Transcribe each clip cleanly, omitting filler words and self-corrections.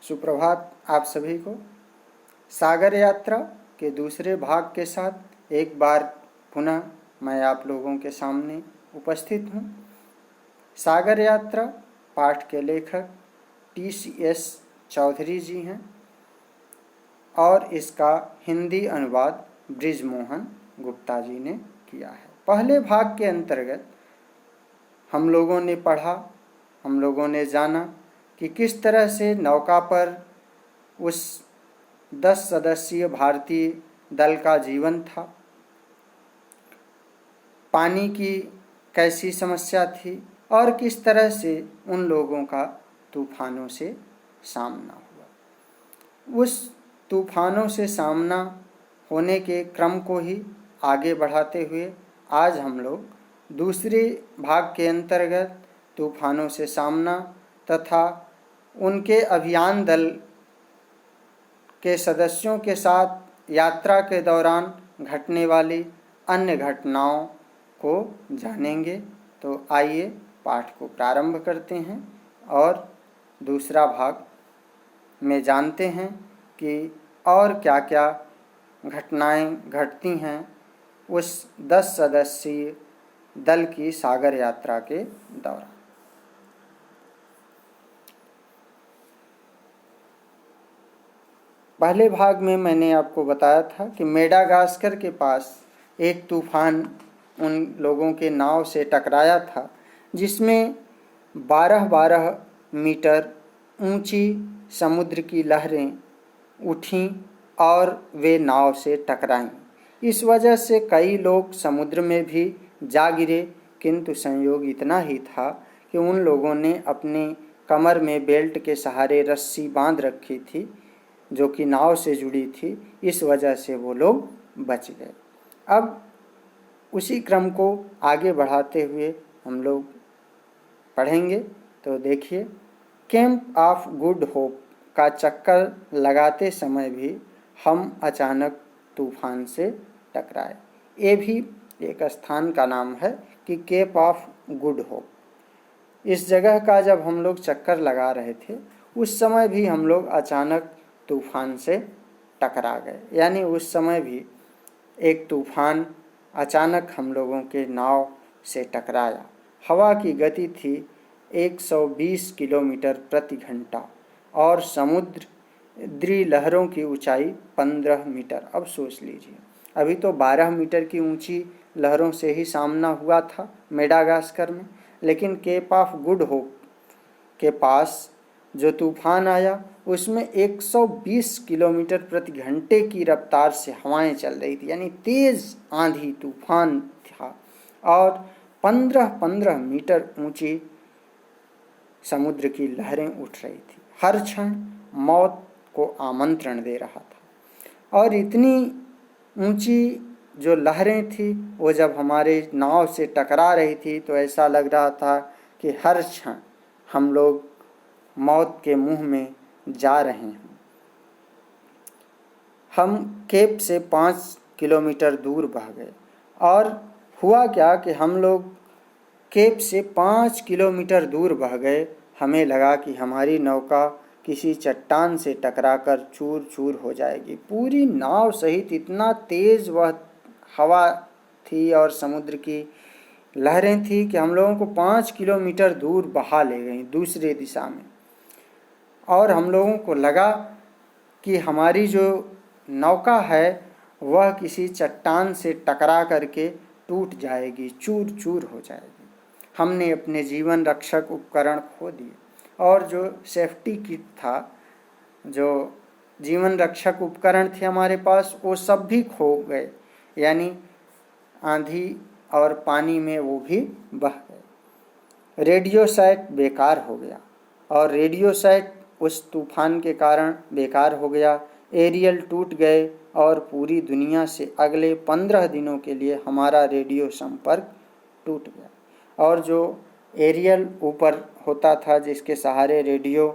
सुप्रभात आप सभी को। सागर यात्रा के दूसरे भाग के साथ एक बार पुनः मैं आप लोगों के सामने उपस्थित हूँ। सागर यात्रा पाठ के लेखक TCS चौधरी जी हैं और इसका हिंदी अनुवाद ब्रिजमोहन गुप्ता जी ने किया है। पहले भाग के अंतर्गत हम लोगों ने पढ़ा, हम लोगों ने जाना कि किस तरह से नौका पर उस 10 सदस्यीय भारतीय दल का जीवन था, पानी की कैसी समस्या थी और किस तरह से उन लोगों का तूफानों से सामना हुआ। उस तूफानों से सामना होने के क्रम को ही आगे बढ़ाते हुए आज हम लोग दूसरे भाग के अंतर्गत तूफानों से सामना तथा उनके अभियान दल के सदस्यों के साथ यात्रा के दौरान घटने वाली अन्य घटनाओं को जानेंगे। तो आइए पाठ को प्रारंभ करते हैं और दूसरा भाग में जानते हैं कि और क्या क्या घटनाएं घटती हैं उस 10 सदस्यीय दल की सागर यात्रा के दौरान। पहले भाग में मैंने आपको बताया था कि मेडागास्कर के पास एक तूफान उन लोगों के नाव से टकराया था जिसमें 12-12 मीटर ऊंची समुद्र की लहरें उठीं और वे नाव से टकराईं। इस वजह से कई लोग समुद्र में भी जा गिरे, किंतु संयोग इतना ही था कि उन लोगों ने अपने कमर में बेल्ट के सहारे रस्सी बांध रखी थी जो कि नाव से जुड़ी थी, इस वजह से वो लोग बच गए। अब उसी क्रम को आगे बढ़ाते हुए हम लोग पढ़ेंगे। तो देखिए, कैंप ऑफ गुड होप का चक्कर लगाते समय भी हम अचानक तूफान से टकराए। ये भी एक स्थान का नाम है कि केप ऑफ गुड होप। इस जगह का जब हम लोग चक्कर लगा रहे थे उस समय भी हम लोग अचानक तूफान से टकरा गए, यानी उस समय भी एक तूफान अचानक हम लोगों के नाव से टकराया। हवा की गति थी 120 किलोमीटर प्रति घंटा और समुद्री लहरों की ऊंचाई 15 मीटर। अब सोच लीजिए, अभी तो 12 मीटर की ऊंची लहरों से ही सामना हुआ था मेडागास्कर में, लेकिन केप ऑफ गुड होप के पास जो तूफान आया उसमें 120 किलोमीटर प्रति घंटे की रफ्तार से हवाएं चल रही थी, यानी तेज आंधी तूफान था और 15-15 मीटर ऊंची समुद्र की लहरें उठ रही थी। हर क्षण मौत को आमंत्रण दे रहा था और इतनी ऊंची जो लहरें थी वो जब हमारे नाव से टकरा रही थी तो ऐसा लग रहा था कि हर क्षण हम लोग मौत के मुंह में जा रहे हैं। हम केप से 5 किलोमीटर दूर बह गए और हुआ क्या कि हम लोग केप से 5 किलोमीटर दूर बह गए। हमें लगा कि हमारी नौका किसी चट्टान से टकराकर चूर चूर हो जाएगी। पूरी नाव सहित इतना तेज वह हवा थी और समुद्र की लहरें थी कि हम लोगों को 5 किलोमीटर दूर बहा ले गई दूसरे दिशा में, और हम लोगों को लगा कि हमारी जो नौका है वह किसी चट्टान से टकरा करके टूट जाएगी, चूर चूर हो जाएगी। हमने अपने जीवन रक्षक उपकरण खो दिए और जो सेफ्टी किट था, जो जीवन रक्षक उपकरण थे हमारे पास, वो सब भी खो गए, यानी आंधी और पानी में वो भी बह गए। रेडियो सेट बेकार हो गया और रेडियो सेट उस तूफान के कारण बेकार हो गया। एरियल टूट गए और पूरी दुनिया से अगले 15 दिनों के लिए हमारा रेडियो संपर्क टूट गया। और जो एरियल ऊपर होता था जिसके सहारे रेडियो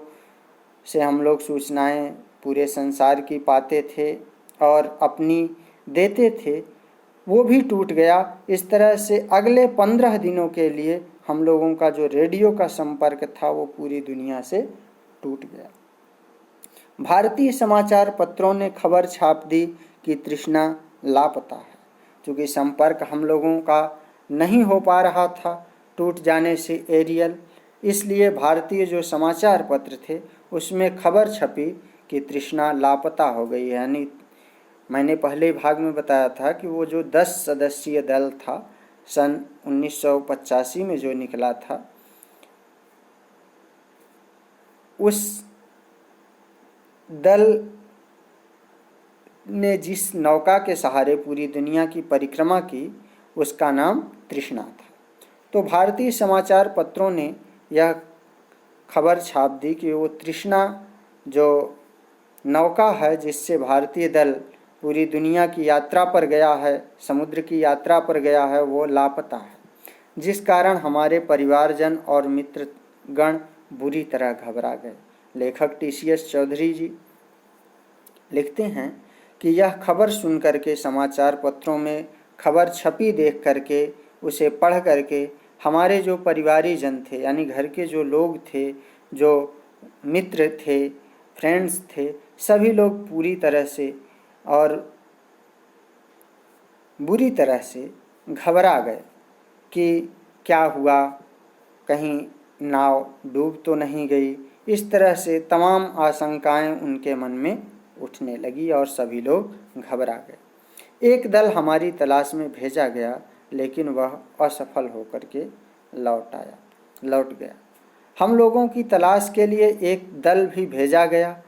से हम लोग सूचनाएं पूरे संसार की पाते थे और अपनी देते थे, वो भी टूट गया। इस तरह से अगले 15 दिनों के लिए हम लोगों का जो रेडियो का संपर्क था वो पूरी दुनिया से टूट गया। भारतीय समाचार पत्रों ने खबर छाप दी कि तृष्णा लापता है। क्योंकि संपर्क हम लोगों का नहीं हो पा रहा था टूट जाने से एरियल, इसलिए भारतीय जो समाचार पत्र थे उसमें खबर छपी कि तृष्णा लापता हो गई। यानी मैंने पहले भाग में बताया था कि वो जो 10 सदस्यीय दल था सन 1985 में जो निकला था, उस दल ने जिस नौका के सहारे पूरी दुनिया की परिक्रमा की उसका नाम तृष्णा था। तो भारतीय समाचार पत्रों ने यह खबर छाप दी कि वो तृष्णा जो नौका है जिससे भारतीय दल पूरी दुनिया की यात्रा पर गया है, समुद्र की यात्रा पर गया है, वो लापता है। जिस कारण हमारे परिवारजन और मित्रगण बुरी तरह घबरा गए। लेखक TCS चौधरी जी लिखते हैं कि यह खबर सुन करके, समाचार पत्रों में खबर छपी देख करके, उसे पढ़ करके हमारे जो परिवारी जन थे, यानी घर के जो लोग थे, जो मित्र थे, फ्रेंड्स थे, सभी लोग पूरी तरह से और बुरी तरह से घबरा गए कि क्या हुआ, कहीं नाव डूब तो नहीं गई। इस तरह से तमाम आशंकाएं उनके मन में उठने लगी और सभी लोग घबरा गए। एक दल हमारी तलाश में भेजा गया, लेकिन वह असफल होकर के लौट गया। हम लोगों की तलाश के लिए एक दल भी भेजा गया,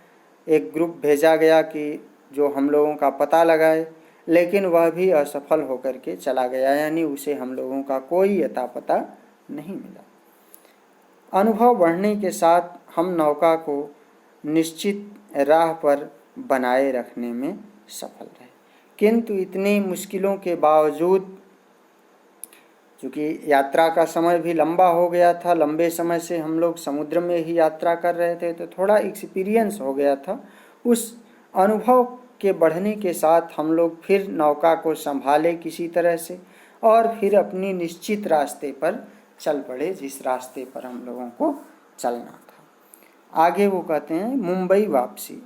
एक ग्रुप भेजा गया कि जो हम लोगों का पता लगाए, लेकिन वह भी असफल होकर के चला गया। यानी उसे हम लोगों का कोई अता पता नहीं मिला। अनुभव बढ़ने के साथ हम नौका को निश्चित राह पर बनाए रखने में सफल रहे, किंतु इतनी मुश्किलों के बावजूद, चूँकि यात्रा का समय भी लंबा हो गया था, लंबे समय से हम लोग समुद्र में ही यात्रा कर रहे थे, तो थोड़ा एक्सपीरियंस हो गया था। उस अनुभव के बढ़ने के साथ हम लोग फिर नौका को संभाले किसी तरह से और फिर अपनी निश्चित रास्ते पर चल पड़े, जिस रास्ते पर हम लोगों को चलना था। आगे वो कहते हैं मुंबई वापसी।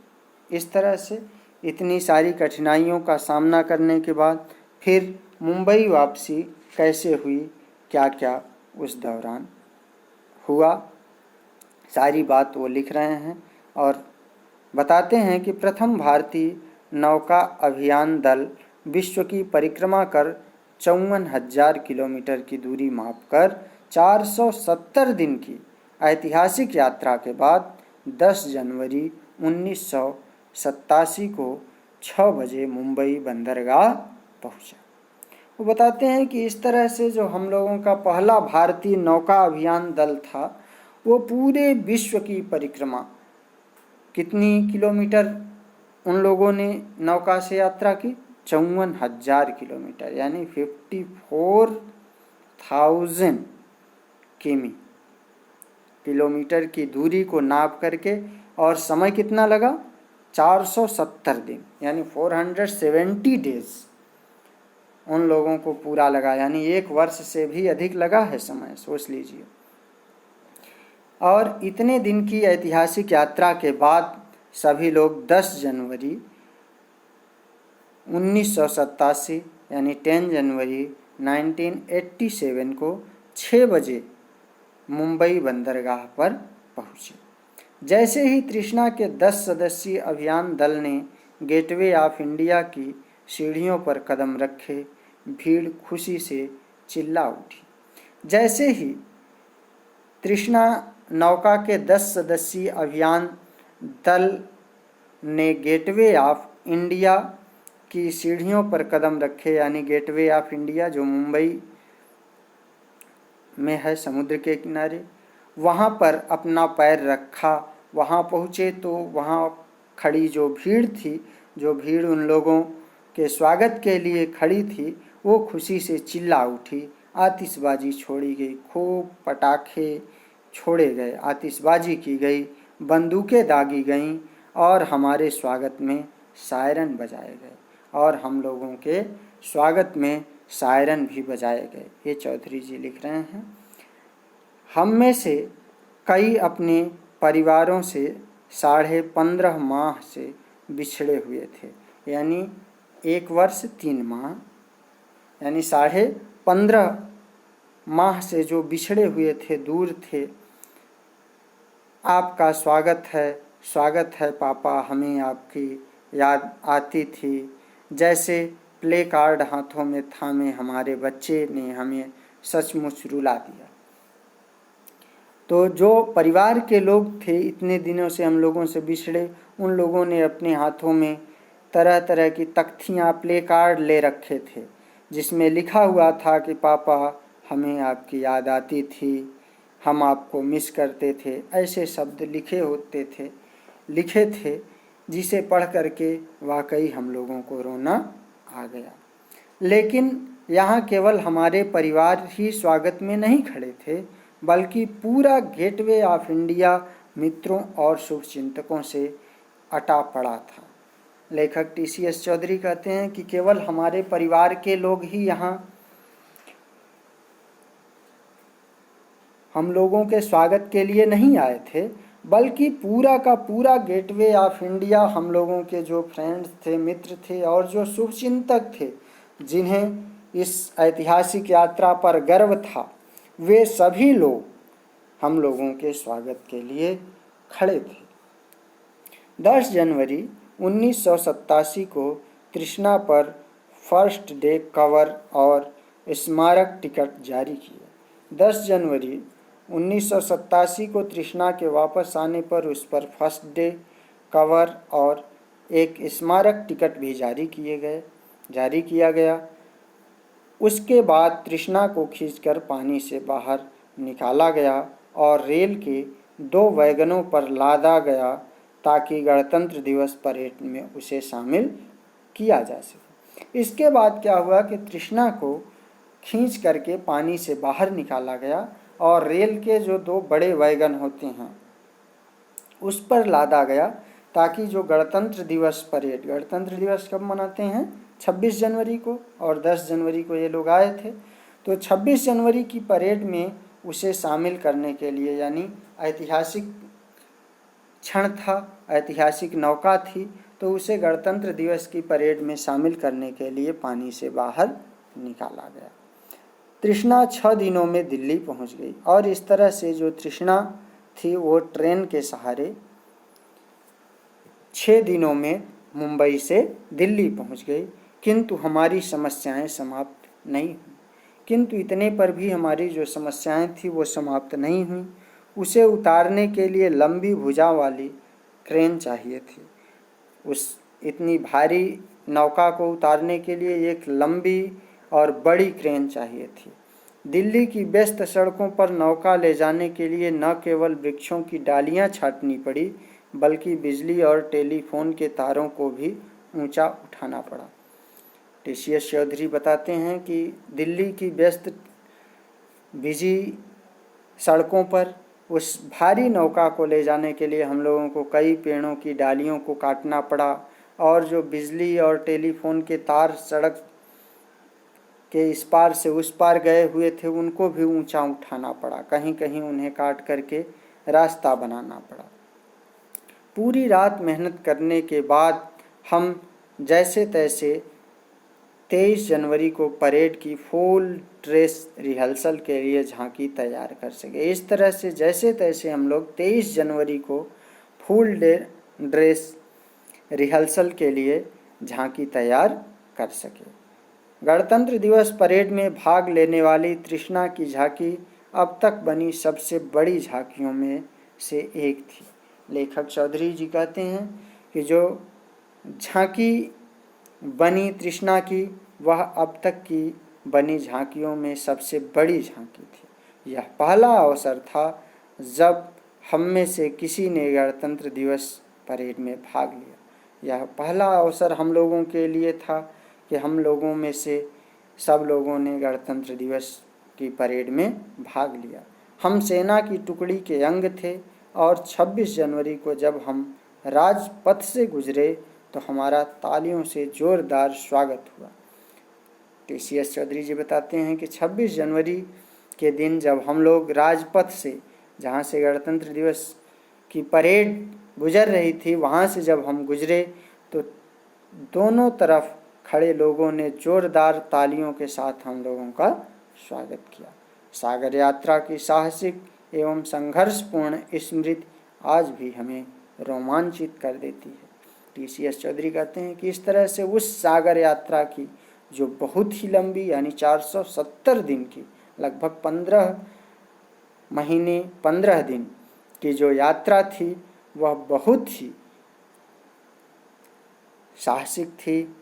इस तरह से इतनी सारी कठिनाइयों का सामना करने के बाद फिर मुंबई वापसी कैसे हुई, क्या क्या उस दौरान हुआ, सारी बात वो लिख रहे हैं और बताते हैं कि प्रथम भारतीय नौका अभियान दल विश्व की परिक्रमा कर 54,000 किलोमीटर की दूरी मापकर 470 दिन की ऐतिहासिक यात्रा के बाद 10 जनवरी 1987 को 6 बजे मुंबई बंदरगाह पहुंचा। वो बताते हैं कि इस तरह से जो हम लोगों का पहला भारतीय नौका अभियान दल था, वो पूरे विश्व की परिक्रमा, कितनी किलोमीटर उन लोगों ने नौका से यात्रा की, 54,000 किलोमीटर, यानी 54,000 किलोमीटर की दूरी को नाप करके, और समय कितना लगा, 470 दिन, यानी 470 डेज उन लोगों को पूरा लगा। यानी 1 वर्ष से भी अधिक लगा है समय, सोच लीजिए। और इतने दिन की ऐतिहासिक यात्रा के बाद सभी लोग 10 जनवरी 1987 यानी 10 जनवरी 1987 को 6 बजे मुंबई बंदरगाह पर पहुँचे। जैसे ही तृष्णा के 10 सदस्यीय अभियान दल ने गेटवे ऑफ इंडिया की सीढ़ियों पर कदम रखे, भीड़ खुशी से चिल्ला उठी। जैसे ही तृष्णा नौका के 10 सदस्यीय अभियान दल ने गेटवे ऑफ इंडिया की सीढ़ियों पर कदम रखे, यानी गेटवे ऑफ इंडिया जो मुंबई में है समुद्र के किनारे, वहाँ पर अपना पैर रखा, वहाँ पहुँचे तो वहाँ खड़ी जो भीड़ थी, जो भीड़ उन लोगों के स्वागत के लिए खड़ी थी, वो खुशी से चिल्ला उठी। आतिशबाजी छोड़ी गई, खूब पटाखे छोड़े गए, आतिशबाजी की गई, बंदूकें दागी गईं और हमारे स्वागत में सायरन बजाए गए, और हम लोगों के स्वागत में सायरन भी बजाए गए। ये चौधरी जी लिख रहे हैं। हम में से कई अपने परिवारों से 15.5 माह से बिछड़े हुए थे, यानी 1 वर्ष 3 माह, यानी 15.5 माह से जो बिछड़े हुए थे, दूर थे। आपका स्वागत है पापा, हमें आपकी याद आती थी। जैसे प्ले कार्ड हाथों में थामे हमारे बच्चे ने हमें सचमुच रुला दिया। तो जो परिवार के लोग थे, इतने दिनों से हम लोगों से बिछड़े, उन लोगों ने अपने हाथों में तरह तरह की तख्तियाँ, प्ले कार्ड ले रखे थे, जिसमें लिखा हुआ था कि पापा हमें आपकी याद आती थी, हम आपको मिस करते थे। ऐसे शब्द लिखे थे जिसे पढ़ करके वाकई हम लोगों को रोना आ गया। लेकिन यहाँ केवल हमारे परिवार ही स्वागत में नहीं खड़े थे, बल्कि पूरा गेटवे ऑफ इंडिया मित्रों और शुभचिंतकों से अटा पड़ा था। लेखक TCS चौधरी कहते हैं कि केवल हमारे परिवार के लोग ही यहाँ हम लोगों के स्वागत के लिए नहीं आए थे, बल्कि पूरा का पूरा गेटवे ऑफ इंडिया, हम लोगों के जो फ्रेंड्स थे, मित्र थे और जो शुभचिंतक थे, जिन्हें इस ऐतिहासिक यात्रा पर गर्व था, वे सभी लोग हम लोगों के स्वागत के लिए खड़े थे। 10 जनवरी 1987 को तृष्णा पर फर्स्ट डे कवर और स्मारक टिकट जारी किए। 10 जनवरी 1987 को तृष्णा के वापस आने पर उस पर फर्स्ट डे कवर और एक स्मारक टिकट भी जारी किया गया। उसके बाद तृष्णा को खींचकर पानी से बाहर निकाला गया और रेल के 2 वैगनों पर लादा गया ताकि गणतंत्र दिवस परेड में उसे शामिल किया जा सके। इसके बाद क्या हुआ कि तृष्णा को खींच करके पानी से बाहर निकाला गया और रेल के जो 2 बड़े वैगन होते हैं उस पर लादा गया ताकि जो गणतंत्र दिवस परेड, गणतंत्र दिवस कब मनाते हैं? 26 जनवरी को, और 10 जनवरी को ये लोग आए थे। तो 26 जनवरी की परेड में उसे शामिल करने के लिए, यानी ऐतिहासिक क्षण था, ऐतिहासिक नौका थी, तो उसे गणतंत्र दिवस की परेड में शामिल करने के लिए पानी से बाहर निकाला गया। तृष्णा 6 दिनों में दिल्ली पहुंच गई और इस तरह से जो तृष्णा थी वो ट्रेन के सहारे 6 दिनों में मुंबई से दिल्ली पहुंच गई। किंतु हमारी समस्याएं समाप्त नहीं हुई। किंतु इतने पर भी हमारी जो समस्याएं थी वो समाप्त नहीं हुई। उसे उतारने के लिए लंबी भुजा वाली क्रेन चाहिए थी। उस इतनी भारी नौका को उतारने के लिए एक लंबी और बड़ी क्रेन चाहिए थी। दिल्ली की व्यस्त सड़कों पर नौका ले जाने के लिए न केवल वृक्षों की डालियां छाटनी पड़ी, बल्कि बिजली और टेलीफोन के तारों को भी ऊंचा उठाना पड़ा। TCS चौधरी बताते हैं कि दिल्ली की व्यस्त बिजी सड़कों पर उस भारी नौका को ले जाने के लिए हम लोगों को कई पेड़ों की डालियों को काटना पड़ा और जो बिजली और टेलीफोन के तार सड़क के इस पार से उस पार गए हुए थे उनको भी ऊंचा उठाना पड़ा। कहीं कहीं उन्हें काट करके रास्ता बनाना पड़ा। पूरी रात मेहनत करने के बाद हम जैसे तैसे 23 जनवरी को परेड की फुल ड्रेस रिहर्सल के लिए झांकी तैयार कर सके। इस तरह से जैसे तैसे हम लोग 23 जनवरी को फुल ड्रेस रिहर्सल के लिए झांकी तैयार कर सके। गणतंत्र दिवस परेड में भाग लेने वाली तृष्णा की झांकी अब तक बनी सबसे बड़ी झांकियों में से एक थी। लेखक चौधरी जी कहते हैं कि जो झांकी बनी तृष्णा की, वह अब तक की बनी झांकियों में सबसे बड़ी झांकी थी। यह पहला अवसर था जब हम में से किसी ने गणतंत्र दिवस परेड में भाग लिया। यह पहला अवसर हम लोगों के लिए था कि हम लोगों में से सब लोगों ने गणतंत्र दिवस की परेड में भाग लिया। हम सेना की टुकड़ी के अंग थे और 26 जनवरी को जब हम राजपथ से गुजरे तो हमारा तालियों से जोरदार स्वागत हुआ। TCS चौधरी जी बताते हैं कि 26 जनवरी के दिन जब हम लोग राजपथ से, जहाँ से गणतंत्र दिवस की परेड गुजर रही थी, वहाँ से जब हम गुजरे तो दोनों तरफ खड़े लोगों ने जोरदार तालियों के साथ हम लोगों का स्वागत किया। सागर यात्रा की साहसिक एवं संघर्षपूर्ण स्मृति आज भी हमें रोमांचित कर देती है। टीसीएस चौधरी कहते हैं कि इस तरह से उस सागर यात्रा की जो बहुत ही लंबी यानी 470 दिन की, लगभग 15 महीने 15 दिन की जो यात्रा थी वह बहुत ही साहसिक थी,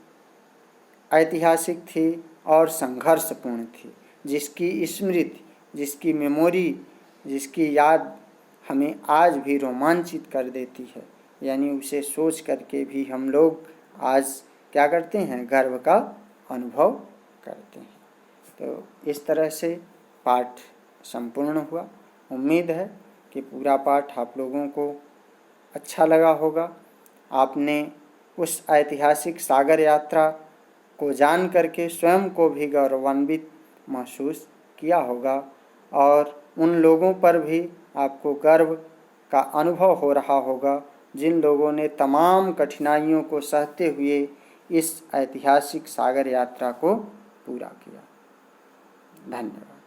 ऐतिहासिक थी और संघर्षपूर्ण थी, जिसकी स्मृति, जिसकी मेमोरी, जिसकी याद हमें आज भी रोमांचित कर देती है। यानी उसे सोच करके भी हम लोग आज क्या करते हैं, गर्व का अनुभव करते हैं। तो इस तरह से पाठ संपूर्ण हुआ। उम्मीद है कि पूरा पाठ आप लोगों को अच्छा लगा होगा। आपने उस ऐतिहासिक सागर यात्रा को जान करके स्वयं को भी गौरवान्वित महसूस किया होगा और उन लोगों पर भी आपको गर्व का अनुभव हो रहा होगा जिन लोगों ने तमाम कठिनाइयों को सहते हुए इस ऐतिहासिक सागर यात्रा को पूरा किया। धन्यवाद।